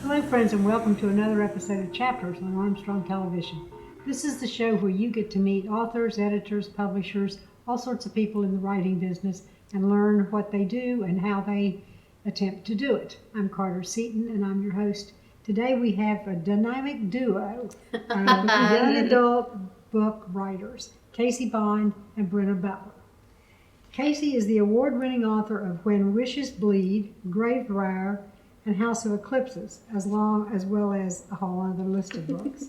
Hello friends, and welcome to another episode of Chapters on Armstrong Television. This is the show where you get to meet authors, editors, publishers, all sorts of people in the writing business and learn what they do and how they attempt to do it. I'm Carter Seaton and I'm your host. Today we have a dynamic duo of young adult book writers, Casey Bond and Bryna Butler. Casey is the award-winning author of When Wishes Bleed, Gravebriar, and House of Eclipses, as well as a whole other list of books.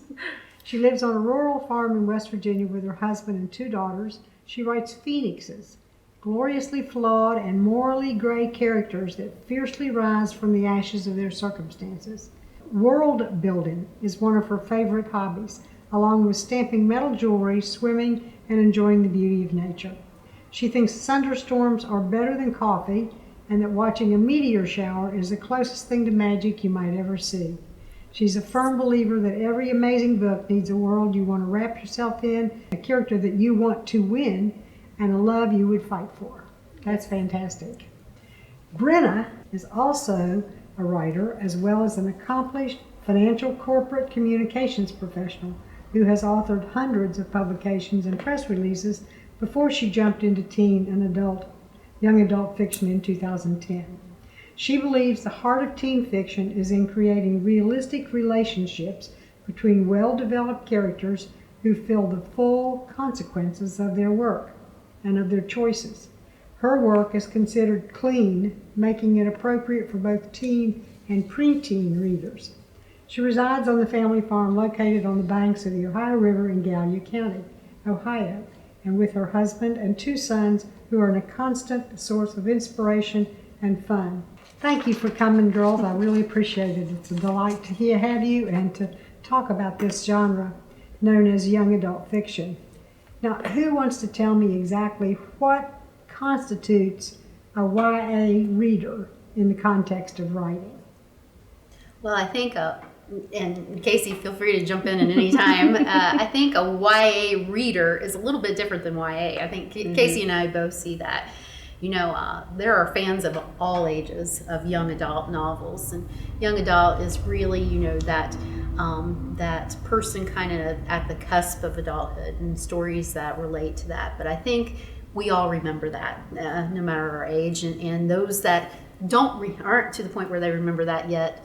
She lives on a rural farm in West Virginia with her husband and 2 daughters. She writes phoenixes, gloriously flawed and morally gray characters that fiercely rise from the ashes of their circumstances. World building is one of her favorite hobbies, along with stamping metal jewelry, swimming, and enjoying the beauty of nature. She thinks thunderstorms are better than coffee, and that watching a meteor shower is the closest thing to magic you might ever see. She's a firm believer that every amazing book needs a world you want to wrap yourself in, a character that you want to win, and a love you would fight for. That's fantastic. Bryna is also a writer as well as an accomplished financial corporate communications professional who has authored hundreds of publications and press releases before she jumped into teen and young adult fiction in 2010. She believes the heart of teen fiction is in creating realistic relationships between well-developed characters who feel the full consequences of their work and of their choices. Her work is considered clean, making it appropriate for both teen and preteen readers. She resides on the family farm located on the banks of the Ohio River in Gallia County, Ohio, and with her husband and 2 sons who are a constant source of inspiration and fun. Thank you for coming, girls. I really appreciate it. It's a delight to have you and to talk about this genre known as young adult fiction. Now, who wants to tell me exactly what constitutes a YA reader in the context of writing? Well, I think, and Casey, feel free to jump in at any time. I think a YA reader is a little bit different than YA. I think Casey and I both see that. You know, there are fans of all ages of young adult novels, and young adult is really, that person kind of at the cusp of adulthood and stories that relate to that. But I think we all remember that, no matter our age, and those that aren't to the point where they remember that yet.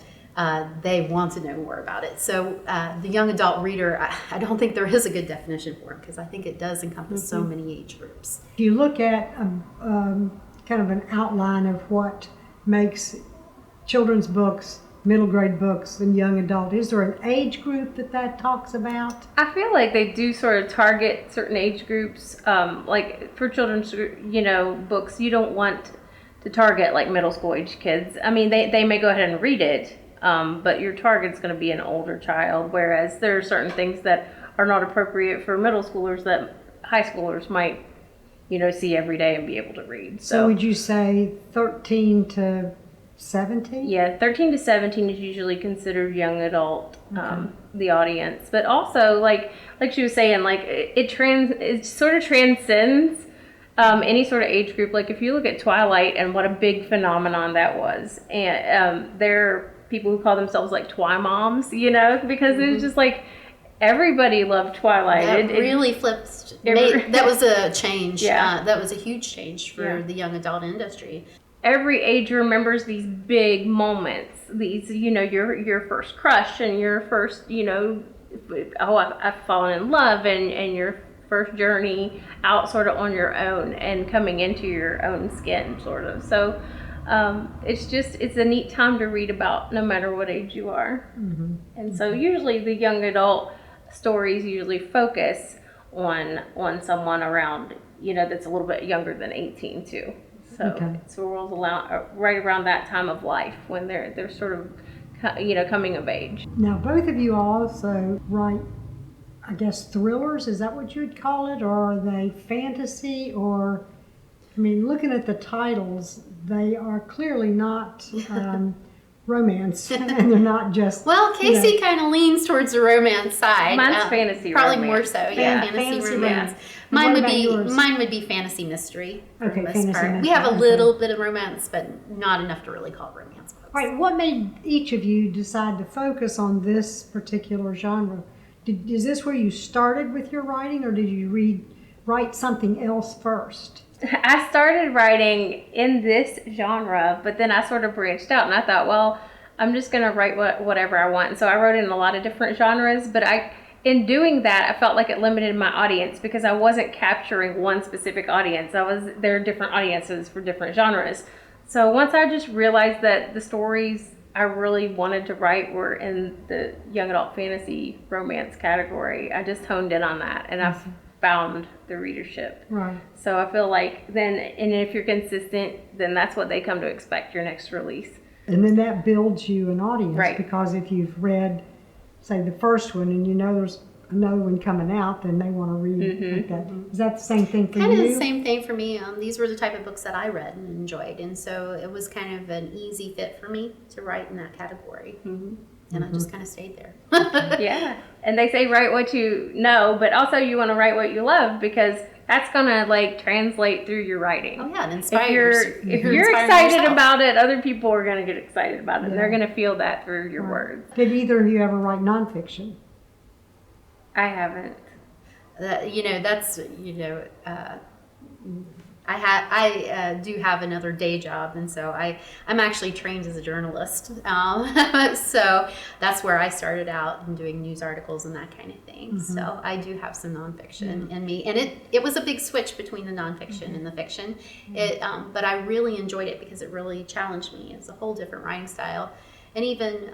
They want to know more about it. So the young adult reader, I don't think there is a good definition for it because I think it does encompass so many age groups. If you look at kind of an outline of what makes children's books, middle grade books, and young adult, is there an age group that talks about? I feel like they do sort of target certain age groups. Like for children's, books, you don't want to target like middle school age kids. I mean, they may go ahead and read it. But your target's going to be an older child, whereas there are certain things that are not appropriate for middle schoolers that high schoolers might, see every day and be able to read. So would you say 13 to 17? Yeah, 13 to 17 is usually considered young adult, the audience. But also, like she was saying, like it sort of transcends any sort of age group. Like if you look at Twilight and what a big phenomenon that was, and there people who call themselves like Twi moms, because it was just like everybody loved Twilight. That really flipped. That was a change. Yeah. That was a huge change for the young adult industry. Every age remembers these big moments. These, your first crush and your first, I've fallen in love and your first journey out sort of on your own and coming into your own skin, sort of. So it's a neat time to read about no matter what age you are. And so usually the young adult stories usually focus on someone around, that's a little bit younger than 18 too. So it's right around that time of life when they're sort of, coming of age. Now, both of you also write, I guess, thrillers. Is that what you would call it? Or are they fantasy? Or, looking at the titles, they are clearly not romance, and they're not just. Well, Casey kind of leans towards the romance side. Mine's fantasy probably romance. more so. Yeah, fantasy Fantasy romance. romance. Mine What would about be yours? mine would be fantasy mystery. For Okay, the most fantasy part. We mystery, have a okay. little bit of romance, but not enough to really call it romance books. All right, what made each of you decide to focus on this particular genre? Is this where you started with your writing, or did you write something else first? I started writing in this genre, but then I sort of branched out and I thought, well, I'm just going to write whatever I want. And so I wrote in a lot of different genres, but in doing that, I felt like it limited my audience because I wasn't capturing one specific audience. There are different audiences for different genres. So once I just realized that the stories I really wanted to write were in the young adult fantasy romance category, I just honed in on that and I've found the readership. Right. So I feel like then, and if you're consistent, then that's what they come to expect your next release. And then that builds you an audience, Right. because if you've read, say, the first one and you know there's another one coming out, then they want to read like that. Is that the same thing for Kind you? of the same thing for me. These were the type of books that I read and enjoyed, and so it was kind of an easy fit for me to write in that category. And I just kind of stayed there. Yeah. And they say write what you know, but also you want to write what you love because that's going to like translate through your writing. Oh yeah, it If inspires. you're inspiring excited yourself. about it, other people are going to get excited about it. And they're Yeah. going to feel that through your words. Did either of you ever write nonfiction? I haven't. That's I do have another day job, and so I'm actually trained as a journalist. So that's where I started out in doing news articles and that kind of thing. So I do have some nonfiction in me, and it was a big switch between the nonfiction and the fiction. But I really enjoyed it because it really challenged me. It's a whole different writing style. And even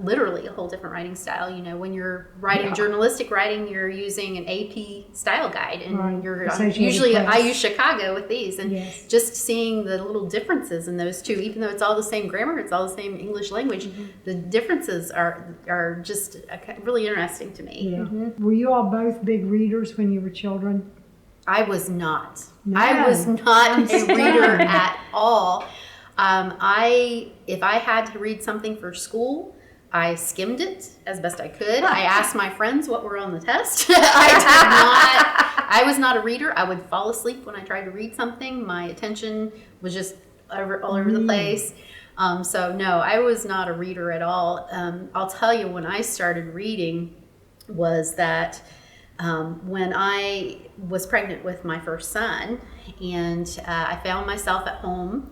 literally a whole different writing style. When you're writing journalistic writing, you're using an AP style guide, and Right. you're Associated usually Press. I use Chicago with these, and Yes. just seeing the little differences in those two, even though it's all the same grammar, it's all the same English language, the differences are just really interesting to me. Yeah. Were you all both big readers when you were children? I was not. No. I was not I'm a reader stunned. at all. If I had to read something for school, I skimmed it as best I could. I asked my friends what were on the test. I was not a reader. I would fall asleep when I tried to read something. My attention was just all over the place. So no, I was not a reader at all. I'll tell you, when I started reading was that when I was pregnant with my first son, and I found myself at home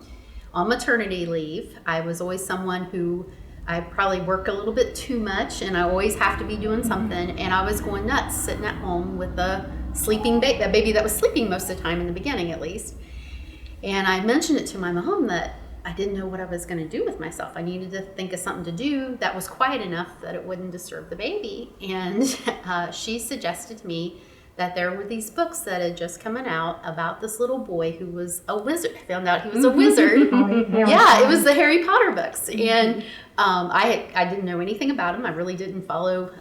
on maternity leave. I was always someone who I probably work a little bit too much, and I always have to be doing something, and I was going nuts sitting at home with a sleeping baby, a baby that was sleeping most of the time, in the beginning at least. And I mentioned it to my mom that I didn't know what I was going to do with myself. I needed to think of something to do that was quiet enough that it wouldn't disturb the baby. And she suggested to me that there were these books that had just come out about this little boy who was a wizard. I found out he was a wizard. Yeah, it was the Harry Potter books. And I didn't know anything about them. I really didn't follow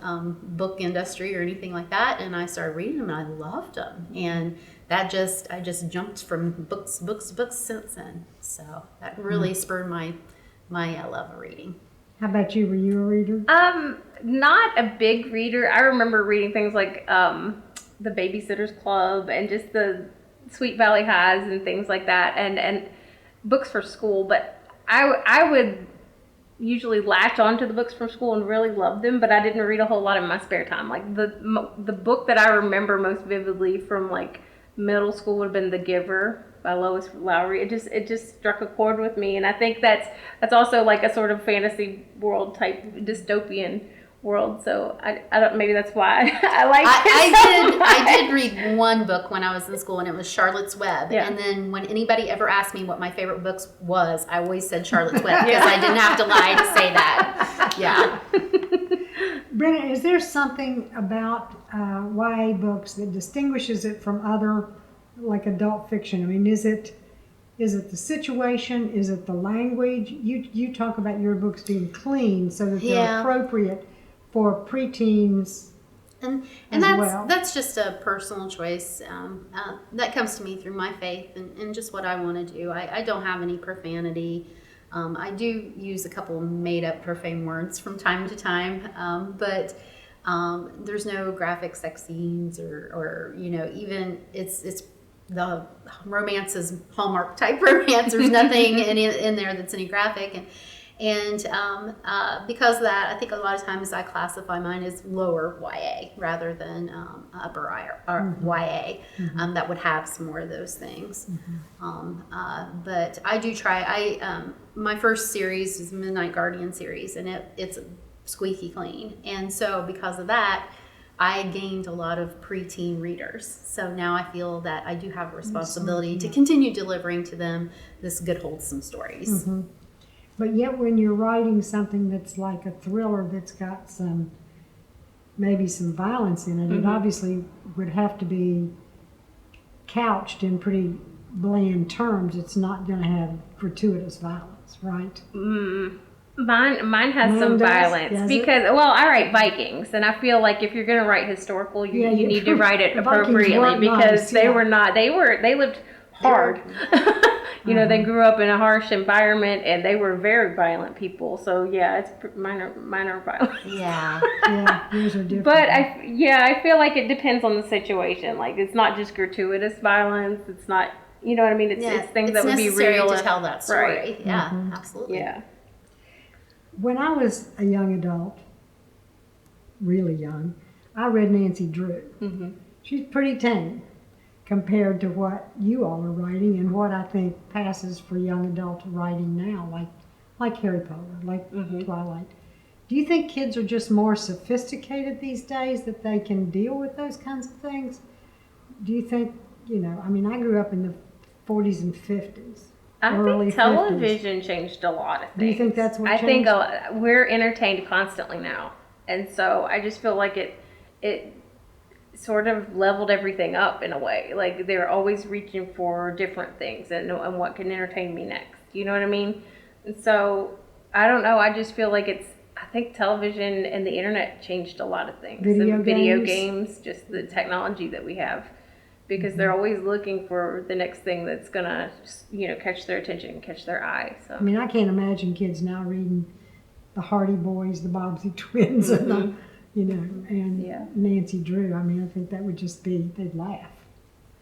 book industry or anything like that. And I started reading them, and I loved them. And I just jumped from books since then. So that really spurred my love of reading. How about you? Were you a reader? Not a big reader. I remember reading things like the Babysitter's Club and just the Sweet Valley Highs and things like that, and books for school. But I would usually latch onto the books from school and really love them, but I didn't read a whole lot in my spare time. Like the book that I remember most vividly from like middle school would have been The Giver by Lois Lowry. It just struck a chord with me, and I think that's also like a sort of fantasy world type dystopian world. So I don't, maybe that's why I like it. I did read one book when I was in school, and it was Charlotte's Web. Yeah. And then when anybody ever asked me what my favorite books was, I always said Charlotte's Web, because I didn't have to lie to say that. Yeah. Brenda, is there something about YA books that distinguishes it from other, like, adult fiction? I mean, is it the situation? Is it the language? You talk about your books being clean so that they're appropriate for preteens. And that's just a personal choice. That comes to me through my faith and just what I want to do. I don't have any profanity. I do use a couple made up profane words from time to time, but there's no graphic sex scenes or even it's the romance is Hallmark type romance. There's nothing in there that's any graphic, and because of that, I think a lot of times I classify mine as lower YA rather than upper YA. That would have some more of those things. But I do try. My first series is Midnight Guardian series, and it's squeaky clean, and so because of that, I gained a lot of preteen readers. So now I feel that I do have a responsibility to continue delivering to them this good, wholesome stories. But yet when you're writing something that's like a thriller that's got maybe some violence in it, it obviously would have to be couched in pretty bland terms. It's not going to have gratuitous violence, right? Mine has some violence because, well, I write Vikings, and I feel like if you're going to write historical, you need to write it appropriately because they lived hard. They grew up in a harsh environment, and they were very violent people. So yeah, it's minor violence. Yeah, those are different. But I feel like it depends on the situation. Like it's not just gratuitous violence. It's not, you know what I mean? It's things that would be real to tell that story. Right. Yeah, absolutely. Yeah. When I was a young adult, really young, I read Nancy Drew. She's pretty tame compared to what you all are writing and what I think passes for young adult writing now, like Harry Potter, like Twilight. Do you think kids are just more sophisticated these days that they can deal with those kinds of things? Do you think, I grew up in the 40s and 50s. I think television changed a lot of things. Do you think that's what I changed? think we're entertained constantly now. And so I just feel like it sort of leveled everything up in a way. Like they're always reaching for different things and what can entertain me next. You know what I mean? And so I don't know. I just feel like I think television and the internet changed a lot of things. Video games, just the technology that we have. Because they're always looking for the next thing that's gonna, catch their attention and catch their eye. So I can't imagine kids now reading the Hardy Boys, the Bobbsey Twins, and Nancy Drew. I think that would just be, they'd laugh.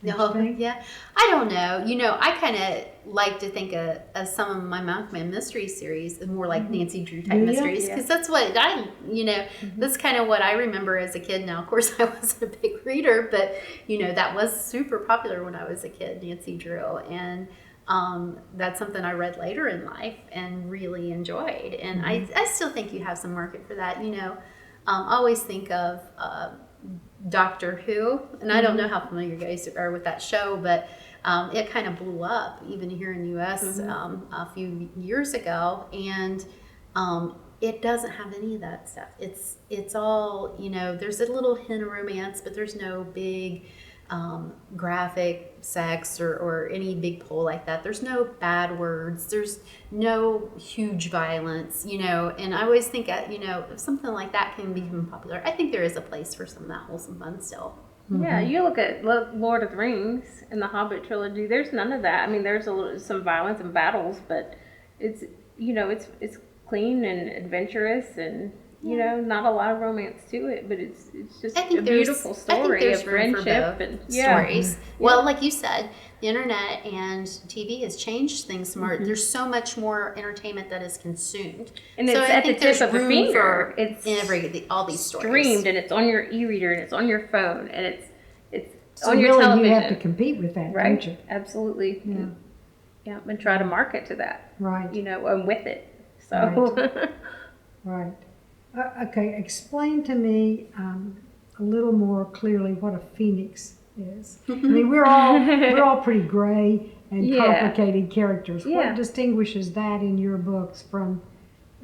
No, yeah. I don't know. I kind of like to think of some of my Mothman mystery series as more like Nancy Drew type mysteries because that's what that's kind of what I remember as a kid. Now, of course, I wasn't a big reader, but that was super popular when I was a kid, Nancy Drew, and that's something I read later in life and really enjoyed. And I still think you have some market for that. I always think of Doctor Who, and I don't know how familiar you guys are with that show, but it kind of blew up even here in the U.S. A few years ago, and it doesn't have any of that stuff. It's all, there's a little hint of romance, but there's no big graphic sex or any big pull like that. There's no bad words. There's no huge violence, and I always think, if something like that can become popular, I think there is a place for some of that wholesome fun still. Yeah, you look at Lord of the Rings and the Hobbit trilogy, there's none of that. There's some violence and battles, but it's clean and adventurous and not a lot of romance to it, but it's just a beautiful story of friendship and stories. Well, like you said, the internet and TV has changed things more. There's so much more entertainment that is consumed, and it's at the tip of a finger. It's all these stories streamed, and it's on your e-reader, and it's on your phone, and it's so on your really television. You have to compete with that, right? Don't you? Absolutely. Yeah, and try to market to that. Right. And with it. So. Right. Okay, explain to me a little more clearly what a phoenix is. We're all pretty gray and complicated characters. What distinguishes that in your books from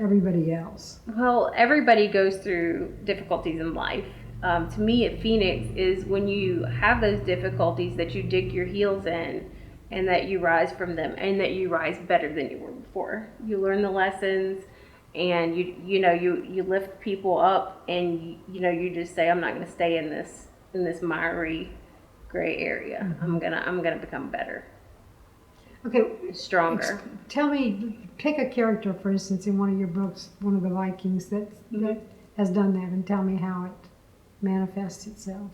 everybody else? Well, everybody goes through difficulties in life. To me, a phoenix is when you have those difficulties that you dig your heels in and that you rise from them and that you rise better than you were before. You learn the lessons. And you lift people up, and you just say, I'm not going to stay in this miry gray area. I'm gonna become better. Okay, stronger. tell me, pick a character, for instance, in one of your books, one of the Vikings that has done that, and tell me how it manifests itself.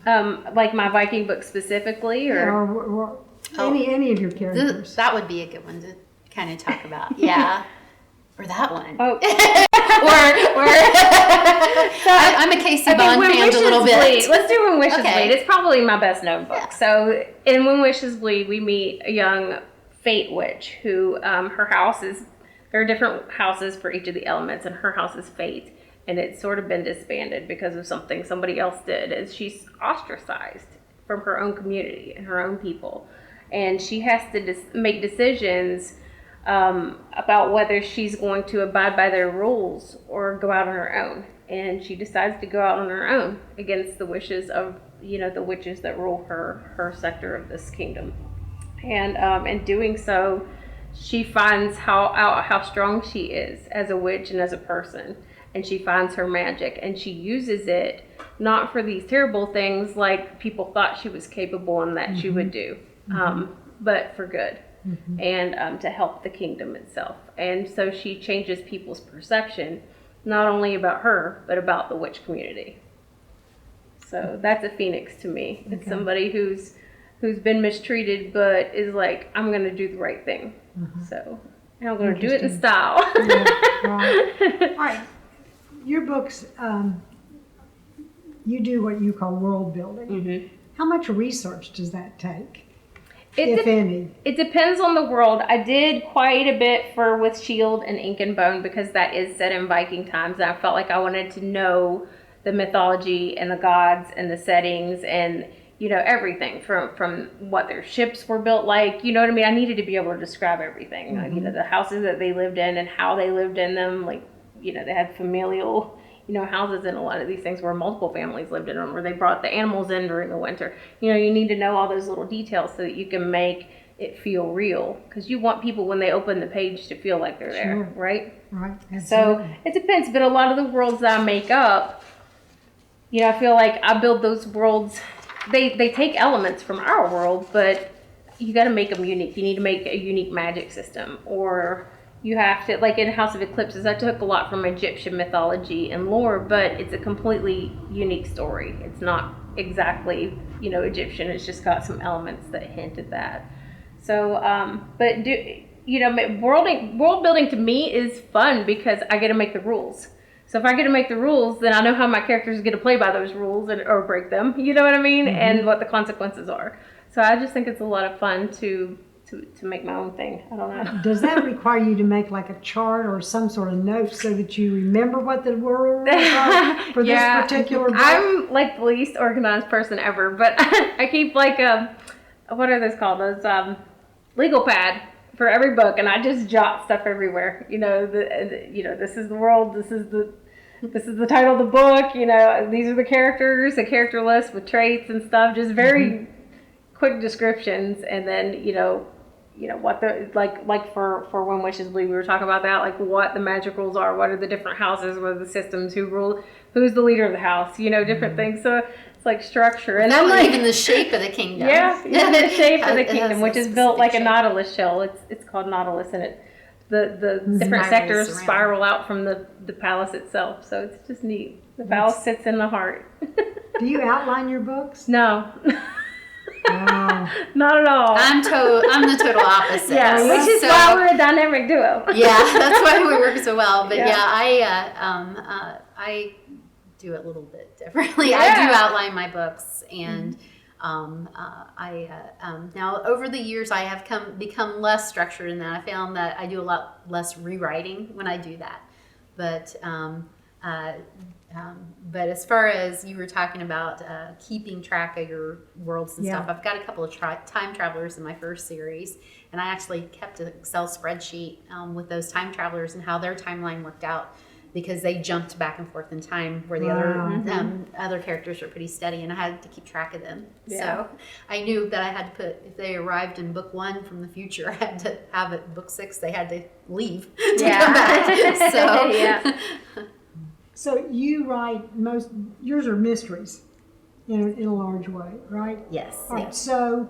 Like my Viking book specifically, or Or any of your characters. That would be a good one to kind of talk about. Yeah. Or that one. oh, I'm a Casey Bond When fan Wishes a little bit. Bleed. Let's do When Wishes Okay. Bleed. It's probably my best known book. Yeah. So in When Wishes Bleed, we meet a young fate witch who her house is. There are different houses for each of the elements, and her house is fate. And it's sort of been disbanded because of something somebody else did. Is she's ostracized from her own community and her own people, and she has to make decisions about whether she's going to abide by their rules or go out on her own. And she decides to go out on her own against the wishes of the witches that rule her sector of this kingdom. And in doing so, she finds how strong she is as a witch and as a person. And she finds her magic, and she uses it not for these terrible things like people thought she was capable and that she would do, but for good, and to help the kingdom itself. And so she changes people's perception, not only about her, but about the witch community. So that's a phoenix to me. It's somebody who's been mistreated, but is like, I'm going to do the right thing. So, and I'm going to do it in style. Right. All right. Your books, you do what you call world building. How much research does that take, if any? It depends on the world. I did quite a bit with Shield and Ink and Bone because that is set in Viking times, and I felt like I wanted to know the mythology and the gods and the settings and everything from what their ships were built like. You know what I mean? I needed to be able to describe everything. The houses that they lived in and how they lived in them. Like, they had familial, houses, and a lot of these things where multiple families lived in them, where they brought the animals in during the winter. You need to know all those little details so that you can make it feel real, because you want people when they open the page to feel like they're there, right? Right. So it depends, but a lot of the worlds that I make up, I feel like I build those worlds. They take elements from our world, but you got to make them unique. You need to make a unique magic system, or you have to, like in House of Eclipses, I took a lot from Egyptian mythology and lore, but it's a completely unique story. It's not exactly, Egyptian. It's just got some elements that hint at that. So, world building to me is fun because I get to make the rules. So if I get to make the rules, then I know how my characters get to play by those rules or break them. You know what I mean? And what the consequences are. So I just think it's a lot of fun to make my own thing. I don't know. Does that require you to make like a chart or some sort of note so that you remember what the rules are for this particular book? I'm like the least organized person ever, but I keep like what are those called? Those legal pad for every book, and I just jot stuff everywhere. This is the world. This is the title of the book. These are the characters, a character list with traits and stuff. Just very quick descriptions, and then what the like for When Wishes Bleed, we were talking about that, like what the magic rules are, what are the different houses, what are the systems, who's the leader of the house, different things. So it's like structure, and then even the shape of the kingdom. even the shape of the kingdom, which is built like a nautilus shell. It's called nautilus, and the different sectors spiral out from the palace itself. So it's just neat. The palace sits in the heart. Do you outline your books? No. Wow. Not at all. I'm the total opposite. Yeah, which is why we're a dynamic duo. Yeah, that's why we work so well. But Yeah. I do it a little bit differently. Yeah. I do outline my books, and now over the years I have become less structured in that. I found that I do a lot less rewriting when I do that. But as far as you were talking about keeping track of your worlds and stuff, I've got a couple of time travelers in my first series, and I actually kept an Excel spreadsheet with those time travelers and how their timeline worked out, because they jumped back and forth in time where the other characters are pretty steady, and I had to keep track of them. Yeah. So I knew that I had to put, if they arrived in book 1 from the future, I had to have it book 6, they had to leave to come back. So Yeah. So you write yours are mysteries in a large way, right? Yes. All right, yes. so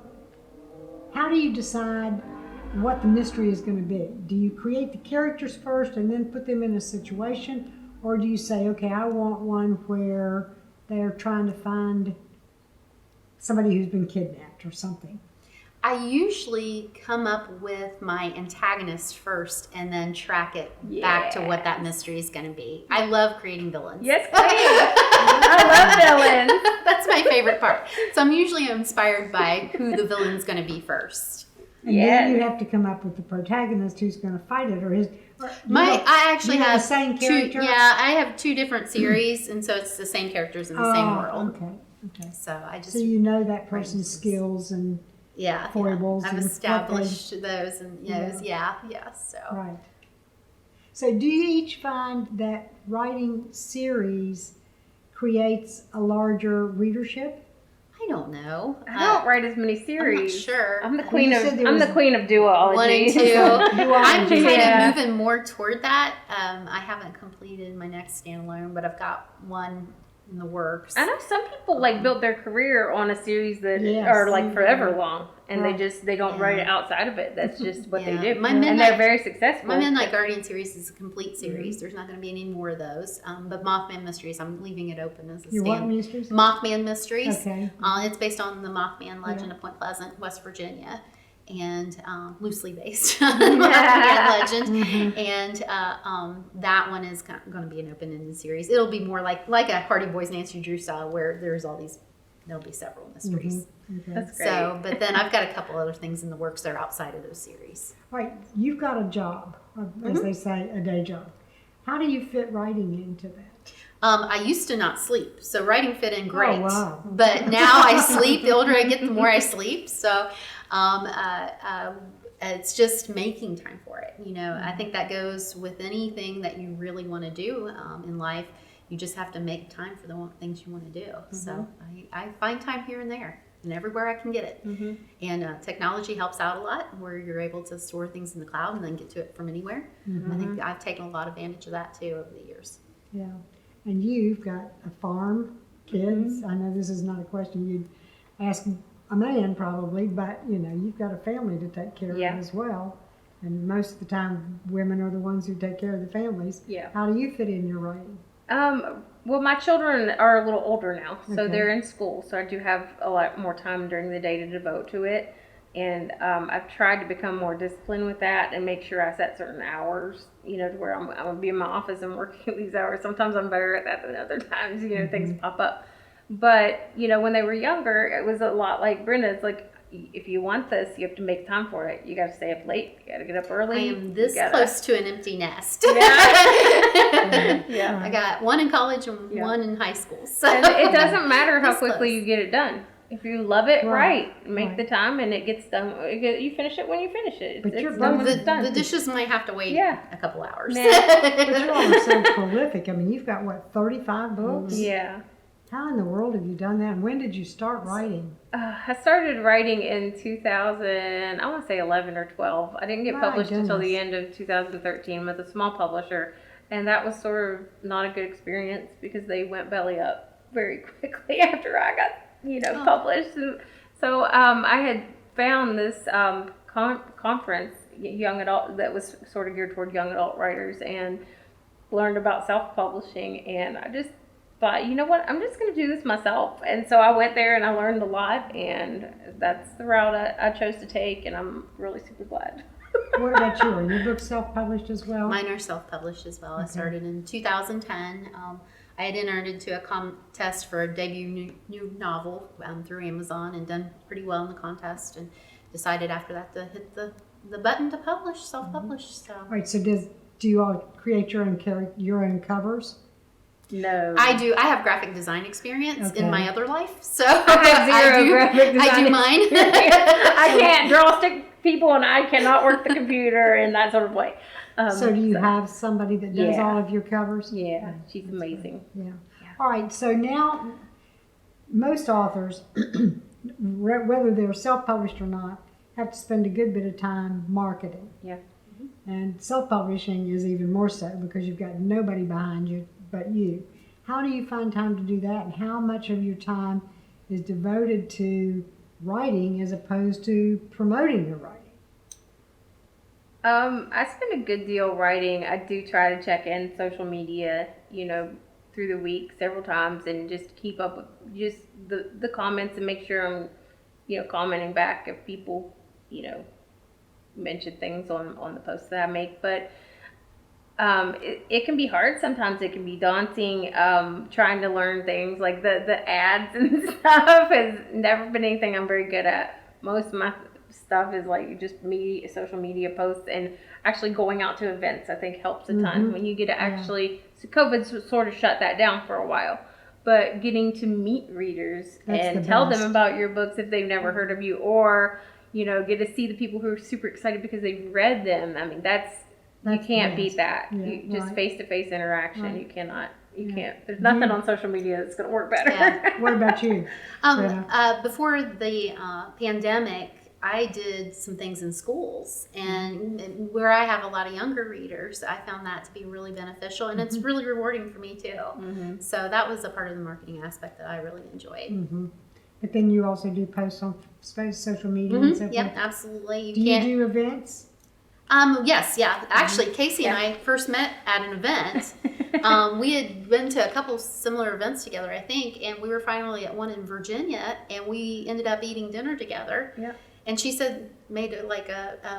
how do you decide what the mystery is going to be? Do you create the characters first and then put them in a situation? Or do you say, okay, I want one where they're trying to find somebody who's been kidnapped or something? I usually come up with my antagonist first and then track it back to what that mystery is going to be. I love creating villains. Yes, I love villains. That's my favorite part. So I'm usually inspired by who the villain's going to be first. And then you have to come up with the protagonist who's going to fight it, or his. I actually have the same character. I have 2 different series, and so it's the same characters in the same world. Okay. So I just So you know that person's skills and foibles. I've and established those and those. So right. So do you each find that writing series creates a larger readership? I don't know. I don't write as many series. I'm not sure. I'm the You queen of said there I'm was the queen of duology. 1 and 2. I'm Duology. kind of moving more toward that. I haven't completed my next standalone, but I've got one in the works. I know some people like build their career on a series that Yes. are like forever long, and Right. they don't write it outside of it. That's just what they do, My and Midnight- they're very successful. My Midnight Guardian series is a complete series. There's not going to be any more of those. But Mothman Mysteries, I'm leaving it open as a Your what stand. mysteries? Mothman Mysteries. Okay. It's based on the Mothman legend of Point Pleasant, West Virginia, and loosely based on the Mothman legend. And that one is going to be an open-ended series. It'll be more like a Hardy Boys Nancy Drew style, where there'll be several mysteries. Okay. That's great. So, but then I've got a couple other things in the works that are outside of those series. All right, you've got a job, as they say, a day job. How do you fit writing into that? I used to not sleep, so writing fit in great. Oh, wow. But now I sleep. The older I get, the more I sleep. So it's just making time for it. I think that goes with anything that you really want to do in life. You just have to make time for the things you want to do. So I find time here and there and everywhere I can get it. And technology helps out a lot, where you're able to store things in the cloud and then get to it from anywhere. I think I've taken a lot of advantage of that too over the years. Yeah. And you've got a farm, kids. I know this is not a question you'd ask a man probably, but you've got a family to take care of as well. And most of the time, women are the ones who take care of the families. Yeah. How do you fit in your writing? Well, my children are a little older now, so Okay. they're in school, so I do have a lot more time during the day to devote to it. And I've tried to become more disciplined with that and make sure I set certain hours, to where I'm going to be in my office and working these hours. Sometimes I'm better at that than other times, things pop up. But, when they were younger, it was a lot like Brenda. It's like, if you want this, you have to make time for it. You got to stay up late. You got to get up early. I am this close to an empty nest. Yeah. I got one in college and one in high school. So And it doesn't matter how This quickly close. you get it done. If you love it, Right. make Right. the time and it gets done. You finish it when you finish it. But you're It's done when the, it's done. the dishes might have to wait a couple hours. But you all are so prolific. I mean, you've got, 35 books? Yeah. How in the world have you done that? And when did you start writing? I started writing in 2000, I want to say 11 or 12. I didn't get My published until the goodness. end of 2013 with a small publisher. And that was sort of not a good experience because they went belly up very quickly after I got, published. And so I had found this conference, young adult, that was sort of geared toward young adult writers, and learned about self-publishing. And I just thought, you know what, I'm just going to do this myself. And so I went there and I learned a lot, and that's the route I chose to take, and I'm really super glad. What about you? Are your books self-published as well? Mine are self-published as well. I started in 2010. I had entered into a contest for a debut new novel through Amazon and done pretty well in the contest, and decided after that to hit the button to publish, self-publish. So All right, so do you all create your own covers? No. I do. I have graphic design experience Okay. in my other life, so I have zero graphic design. I do mine. I can't draw stick people, and I cannot work the computer and that sort of way. So do you have somebody that does Yeah. all of your covers? Yeah, she's amazing. Yeah. All right, so now most authors, whether they're self-published or not, have to spend a good bit of time marketing. Yeah. And self-publishing is even more so because you've got nobody behind you but you. How do you find time to do that, and how much of your time is devoted to writing as opposed to promoting your writing? I spend a good deal writing. I do try to check in social media, through the week several times, and just keep up with just the comments and make sure I'm, commenting back if people, mention things on the posts that I make. But it can be hard sometimes. It can be daunting, trying to learn things like the ads and stuff has never been anything I'm very good at. Most of my stuff is like just me, social media posts, and actually going out to events I think helps a ton when you get to actually, so COVID sort of shut that down for a while, but getting to meet readers and tell them about your books if they've never heard of you, or get to see the people who are super excited because they've read them. I mean, you can't beat that. Yeah, You just face-to-face interaction. Right. You cannot. You can't. There's nothing on social media that's going to work better. Yeah. What about you? Before the pandemic, I did some things in schools, and where I have a lot of younger readers, I found that to be really beneficial, and it's really rewarding for me too. So that was a part of the marketing aspect that I really enjoyed. But then you also do posts on social media and stuff. Yep, absolutely. Do you do events? Yes, yeah. Actually, Casey and I first met at an event. We had been to a couple similar events together, I think, and we were finally at one in Virginia, and we ended up eating dinner together. Yeah. And she made a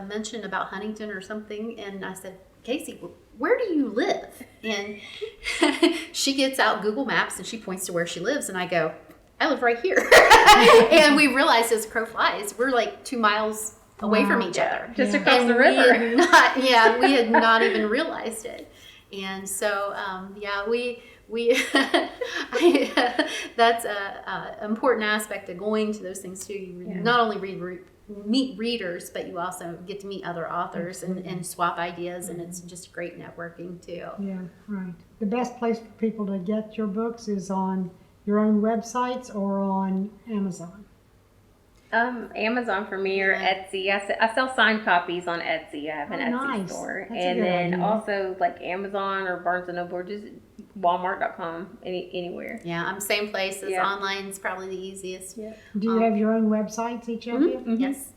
mention about Huntington or something, and I said, Casey, where do you live? And she gets out Google Maps and she points to where she lives, and I go, I live right here. And we realized as crow flies, we're like 2 miles away from each other. Just across the river. We had not even realized it. And so, that's an important aspect of going to those things too. You not only meet readers, but you also get to meet other authors and swap ideas, and it's just great networking too. Yeah, right. The best place for people to get your books is on your own websites or on Amazon. Amazon for me, or Etsy. I sell signed copies on Etsy. I have an Etsy store. That's a and good then idea. Also like Amazon or Barnes & Noble, or just Walmart.com, anywhere. Yeah, I'm same place as Yeah. online is probably the easiest. Yeah. Do you have your own websites, each of you? Yes.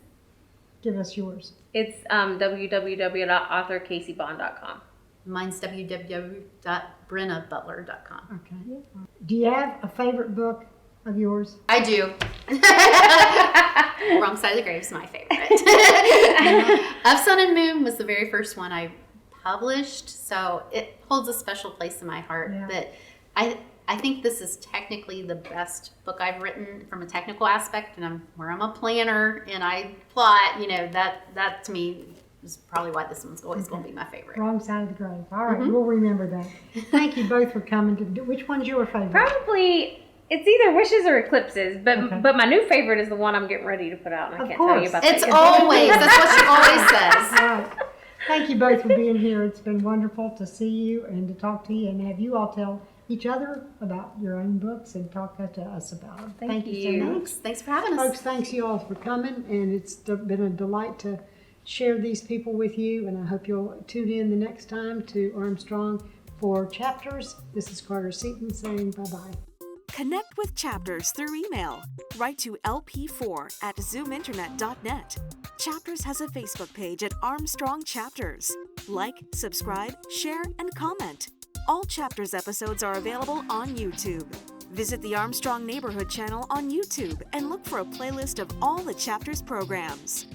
Give us yours. It's www.authorcaseybond.com. Mine's www.brynabutler.com. Okay. Do you have a favorite book of yours? I do. Wrong Side of the Grave is my favorite. Of Sun and Moon was the very first one I published, so it holds a special place in my heart. Yeah. That I think this is technically the best book I've written from a technical aspect, and I'm a planner and I plot. That to me is probably why this one's always going to be my favorite. Wrong Side of the Grave. All right, we'll remember that. Thank you both for coming. Which one's your favorite? Probably it's either Wishes or Eclipses, but Okay. but my new favorite is the one I'm getting ready to put out, and I Of can't tell you course. about It's that yet. always, that's what she always says. All right. Thank you both for being here. It's been wonderful to see you and to talk to you and have you all tell each other about your own books and talk to us about them. Thank so you. much. Thanks for having us. Folks, thanks you all for coming, and it's been a delight to share these people with you, and I hope you'll tune in the next time to Armstrong for Chapters. This is Carter Seaton saying bye-bye. Connect with Chapters through email. Write to lp4@zoominternet.net. Chapters has a Facebook page at Armstrong Chapters. Like, subscribe, share, and comment. All Chapters episodes are available on YouTube. Visit the Armstrong Neighborhood channel on YouTube and look for a playlist of all the Chapters programs.